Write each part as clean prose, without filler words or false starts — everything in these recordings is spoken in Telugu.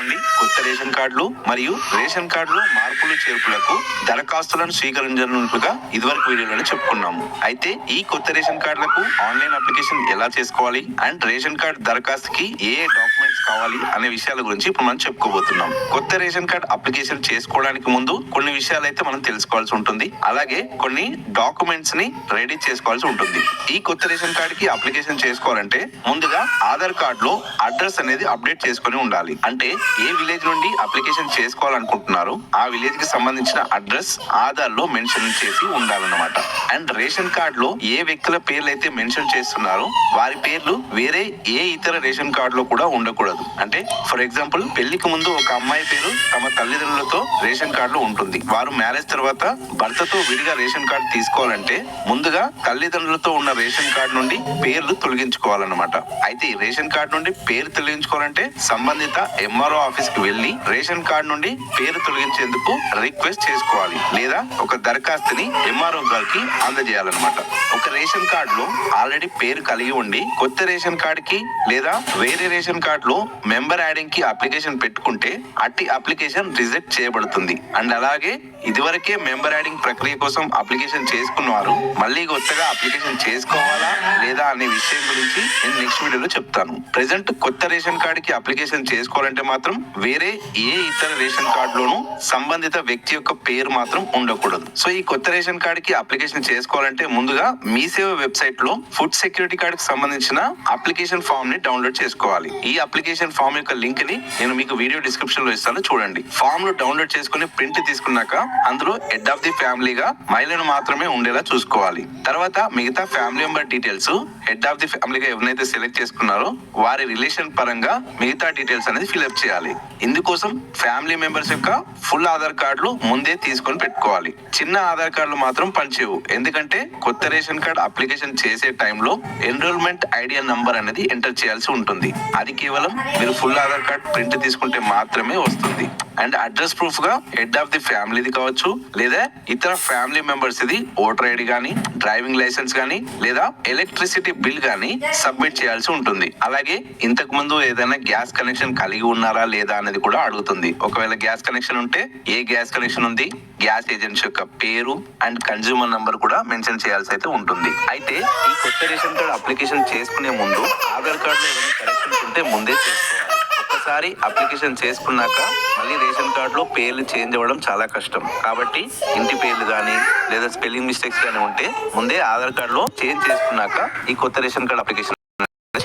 నుండి కొత్త రేషన్ కార్డులు మరియు రేషన్ కార్డులో మార్పులు చేర్పులకు దరఖాస్తులను స్వీకరించనున్నట్లుగా ఇదివరకు వీడియోలో చెప్పుకున్నాము. అయితే ఈ కొత్త రేషన్ కార్డులకు ఆన్లైన్ అప్లికేషన్ ఎలా చేసుకోవాలి అండ్ రేషన్ కార్డు దరఖాస్తుకి ఏ డాక్యుమెంట్స్ కావాలి అనే విషయాల గురించి ఇప్పుడు మనం చెప్పుకోబోతున్నాం. కొత్త రేషన్ కార్డు అప్లికేషన్ చేసుకోవడానికి ముందు కొన్ని విషయాలు అయితే మనం తెలుసుకోవాల్సి ఉంటుంది. అలాగే కొన్ని డాక్యుమెంట్స్ ని రెడీ చేసుకోవాల్సి ఉంటుంది. ఈ కొత్త రేషన్ కార్డు కి అప్లికేషన్ చేసుకోవాలంటే ముందుగా ఆధార్ కార్డు లో అడ్రస్ అనేది అప్డేట్ చేసుకుని ఉండాలి. అంటే ఏ విలేజ్ నుండి అప్లికేషన్ చేసుకోవాలనుకుంటున్నారు ఆ విలేజ్ కి సంబంధించిన అడ్రస్ ఆధార్ లో మెన్షన్ చేసి ఉండాలన్నమాట. అండ్ రేషన్ కార్డు లో ఏ వ్యక్తుల పేర్లు అయితే మెన్షన్ చేస్తున్నారో వారి పేర్లు వేరే ఏ ఇతర రేషన్ కార్డు లో కూడా ఉండకూడదు. అంటే ఫర్ ఎగ్జాంపుల్ పెళ్లికి ముందు ఒక అమ్మాయి పేరు తమ తల్లిదండ్రులతో రేషన్ కార్డు లో ఉంటుంది. వారు మ్యారేజ్ తర్వాత భర్తతో విడిగా రేషన్ కార్డు తీసుకోవాలంటే ముందుగా తల్లిదండ్రులతో ఉన్న రేషన్ కార్డు నుండి పేర్లు తొలగించుకోవాలన్నమాట. అయితే ఈ రేషన్ కార్డు నుండి పేరు తొలగించుకోవాలంటే సంబంధిత ఎంఆర్ఓ ఆఫీస్ కి వెళ్లి రేషన్ కార్డు నుండి పేరు తొలగించేందుకు రిక్వెస్ట్ చేసుకోవాలి లేదా ఒక దరఖాస్తుని ఎంఆర్ఓ గారికి అందజేయాలన్నమాట. ఒక రేషన్ కార్డు లో ఆల్రెడీ పేరు కలిగి ఉండి కొత్త రేషన్ కార్డు కి లేదా వేరే రేషన్ కార్డు లో మెంబర్ యాడింగ్ కి అప్లికేషన్ పెట్టుకుంటే అట్టి అప్లికేషన్ రిజెక్ట్ చేయబడుతుంది. అండ్ అలాగే ఇదివరకే మెంబర్ యాడింగ్ ప్రక్రియ కోసం అప్లికేషన్ చేసుకున్నవారు మళ్ళీ కొత్తగా అప్లికేషన్ చేసుకోవాలా లేదా అనే విషయం గురించి నేను నెక్స్ట్ వీడియోలో చెప్తాను. ప్రెసెంట్ కొత్త రేషన్ కార్డు కి అప్లికేషన్ చేసుకోవాలంటే మాత్రం వేరే ఏ ఇతర రేషన్ కార్డులోనూ సంబంధిత వ్యక్తి యొక్క పేరు మాత్రం ఉండకూడదు. సో ఈ కొత్త రేషన్ కార్డు కి అప్లికేషన్ చేసుకోవాలంటే ముందుగా మీ సేవ వెబ్సైట్ లో ఫుడ్ సెక్యూరిటీ కార్డు కి సంబంధించిన అప్లికేషన్ ఫామ్ ని డౌన్లోడ్ చేసుకోవాలి. ఈ అప్లికేషన్ ఫామ్ యొక్క లింక్ ని నేను మీకు వీడియో డిస్క్రిప్షన్ లో ఇస్తాను, చూడండి. ఫామ్ లో డౌన్లోడ్ చేసుకుని ప్రింట్ తీసుకున్నాక అందులో హెడ్ ఆఫ్ ది ఫ్యామిలీగా మహిళను మాత్రమే ఉండేలా చూసుకోవాలి. తర్వాత మిగతా family member details head of the ఫ్యామిలీగా ఎవరైతే సెలెక్ట్ చేసుకున్నారో వారి రిలేషన్ పరంగా మిగతా డీటెయిల్స్ అనేది ఫిల్అప్ చేయాలి. ఇందుకోసం ఫ్యామిలీ మెంబర్స్ యొక్క ఫుల్ ఆధార్ కార్డులు ముందే తీసుకొని పెట్టుకోవాలి. చిన్న ఆధార్ కార్డులు మాత్రం పనిచేయవు. ఎందుకంటే కొత్త రేషన్ కార్డు అప్లికేషన్ చేసే టైంలో ఎన్రోల్మెంట్ ఐడియా నంబర్ అనేది ఎంటర్ చేయాల్సి ఉంటుంది. అది కేవలం మీరు ఫుల్ ఆధార్ కార్డు ప్రింట్ తీసుకుంటే మాత్రమే వస్తుంది. అండ్ అడ్రస్ ప్రూఫ్ గా హెడ్ ఆఫ్ ది ఫ్యామిలీది కావచ్చు లేదా ఇతర ఫ్యామిలీ మెంబర్స్ ఇది ఓటర్ ఐడి గానీ డ్రైవింగ్ లైసెన్స్ గానీ లేదా ఎలక్ట్రిసిటీ బిల్ గానీ సబ్మిట్ చేయాల్సి ఉంటుంది. అలాగే ఇంతకు ముందు ఏదైనా గ్యాస్ కనెక్షన్ కలిగి ఉన్నారా లేదా అనేది కూడా అడుగుతుంది. ఒకవేళ గ్యాస్ కనెక్షన్ ఉంటే ఏ గ్యాస్ కనెక్షన్ ఉంది, గ్యాస్ ఏజెన్సీ యొక్క పేరు అండ్ కన్జ్యూమర్ నంబర్ కూడా మెన్షన్ చేయాల్సి అయితే ఉంటుంది. అయితే ఈ కొత్త రేషన్ కార్డు అప్లికేషన్ చేసుకునే ముందు ఆధార్ కార్డులో ఏమైనా కరెక్షన్స్ ఉంటే ముందే చేసుకోవాలి. ఒక్కసారి అప్లికేషన్ చేసుకున్నాక మళ్ళీ రేషన్ కార్డులో పేర్లు చేంజ్ అవ్వడం చాలా కష్టం. కాబట్టి ఇంటి పేర్లు కానీ లేదా స్పెల్లింగ్ మిస్టేక్స్ కానీ ఉంటే ముందే ఆధార్ కార్డులో చేంజ్ చేసుకున్నాక ఈ కొత్త రేషన్ కార్డు అప్లికేషన్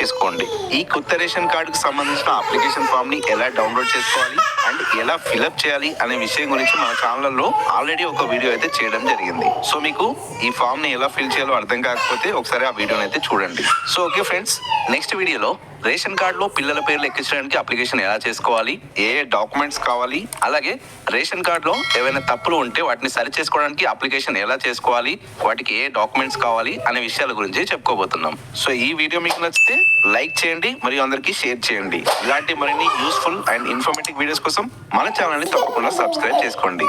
చేసుకోండి. ఈ కొత్త రేషన్ కార్డుకి సంబంధించిన అప్లికేషన్ ఫామ్ ని ఎలా డౌన్లోడ్ చేసుకోవాలి అండ్ ఎలా ఫిల్అప్ చేయాలి అనే విషయం గురించి మన ఛానల్లో ఆల్రెడీ ఒక వీడియో అయితే చేయడం జరిగింది. సో మీకు ఈ ఫామ్ ని ఎలా ఫిల్ చేయాలో అర్థం కాకపోతే ఒకసారి ఆ వీడియోని అయితే చూడండి. సో ఓకే ఫ్రెండ్స్, నెక్స్ట్ వీడియోలో రేషన్ కార్డులో పిల్లల పేర్లు ఎక్కించడానికి అప్లికేషన్ ఎలా చేసుకోవాలి, ఏ డాక్యుమెంట్స్ కావాలి, అలాగే రేషన్ కార్డులో ఏవైనా తప్పులు ఉంటే వాటిని సరి చేసుకోవడానికి అప్లికేషన్ ఎలా చేసుకోవాలి, వాటికి ఏ డాక్యుమెంట్స్ కావాలి అనే విషయాల గురించి చెప్పుకోబోతున్నాం. సో ఈ వీడియో మీకు నచ్చితే లైక్ చేయండి మరియు అందరికీ షేర్ చేయండి. ఇలాంటి మరిన్ని యూస్ఫుల్ అండ్ ఇన్ఫర్మేటివ్ వీడియోస్ కోసం మన ఛానల్ని తప్పకుండా సబ్స్క్రైబ్ చేసుకోండి.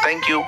Thank you.